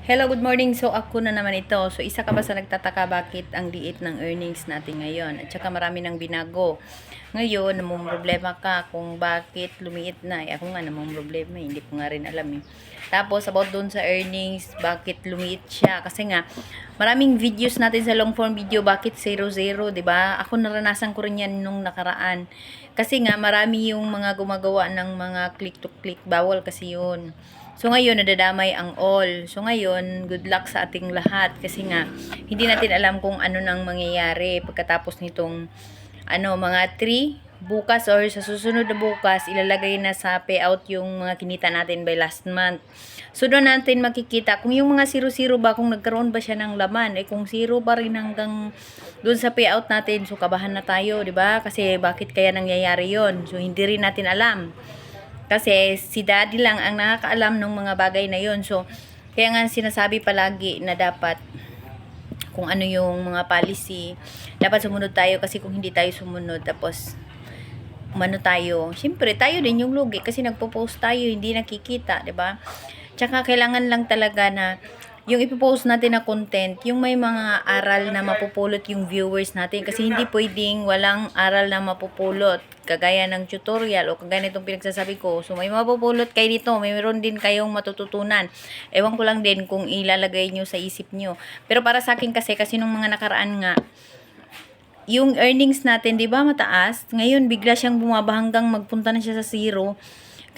Hello, good morning. So, ako na naman ito. So, isa ka ba sa nagtataka bakit ang liit ng earnings natin ngayon? At saka marami ng binago. Ngayon, namang problema ka kung bakit lumiit na. Ako nga namang problema, hindi ko nga rin alam eh. Tapos, about dun sa earnings, bakit lumiit siya? Kasi nga, maraming videos natin sa long form video, bakit 0-0, 'di ba? Ako naranasan ko rin yan nung nakaraan. Kasi nga, marami yung mga gumagawa ng mga click to click. Bawal kasi yun. So ngayon, nadadamay ang all. So ngayon, good luck sa ating lahat. Kasi nga, hindi natin alam kung ano nang mangyayari pagkatapos nitong mga 3 bukas or sa susunod na bukas, ilalagay na sa payout yung mga kinita natin by last month. So doon natin makikita kung yung mga 0-0 ba, kung nagkaroon ba siya ng laman. Kung 0 pa rin hanggang doon sa payout natin, so kabahan na tayo, 'di ba? Kasi bakit kaya nangyayari yon? So hindi rin natin alam. Kasi si daddy lang ang nakakaalam ng mga bagay na yon. So, kaya nga sinasabi palagi na dapat kung ano yung mga policy, dapat sumunod tayo kasi kung hindi tayo sumunod, tapos umano tayo, syempre tayo din yung lugi kasi nagpo-post tayo, hindi nakikita, 'di ba? Tsaka kailangan lang talaga na yung ipopost natin na content, yung may mga aral na mapupulot yung viewers natin. Kasi hindi pwedeng walang aral na mapupulot. Kagaya ng tutorial o kagaya nitong pinagsasabi ko. So, may mapupulot kayo dito. Mayroon din kayong matututunan. Ewan ko lang din kung ilalagay nyo sa isip nyo. Pero para sa akin kasi nung mga nakaraan nga, yung earnings natin, di ba, mataas. Ngayon, bigla siyang bumaba hanggang magpunta na siya sa 0.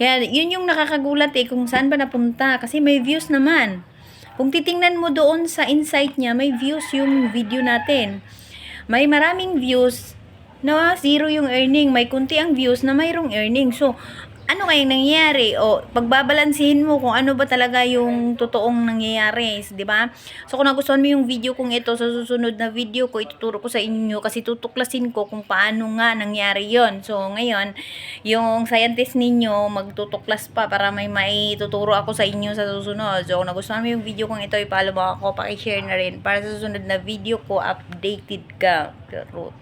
Kaya, yun yung nakakagulat kung saan ba napunta. Kasi may views naman. Kung titingnan mo doon sa insight niya, may views yung video natin. May maraming views na 0 yung earning. May kunti ang views na mayroong earning. So, ano kayang nangyayari? O, pagbabalansihin mo kung ano ba talaga yung totoong nangyayari. Di ba? So, kung nagustuhan mo yung video kong ito, sa susunod na video ko, ituturo ko sa inyo kasi tutuklasin ko kung paano nga nangyari yon. So, ngayon, yung scientist ninyo, magtutuklas pa para may maituturo ako sa inyo sa susunod. So, kung nagustuhan mo yung video kong ito, i-follow mo ako, pakishare na rin para sa susunod na video ko, updated ka. Pero,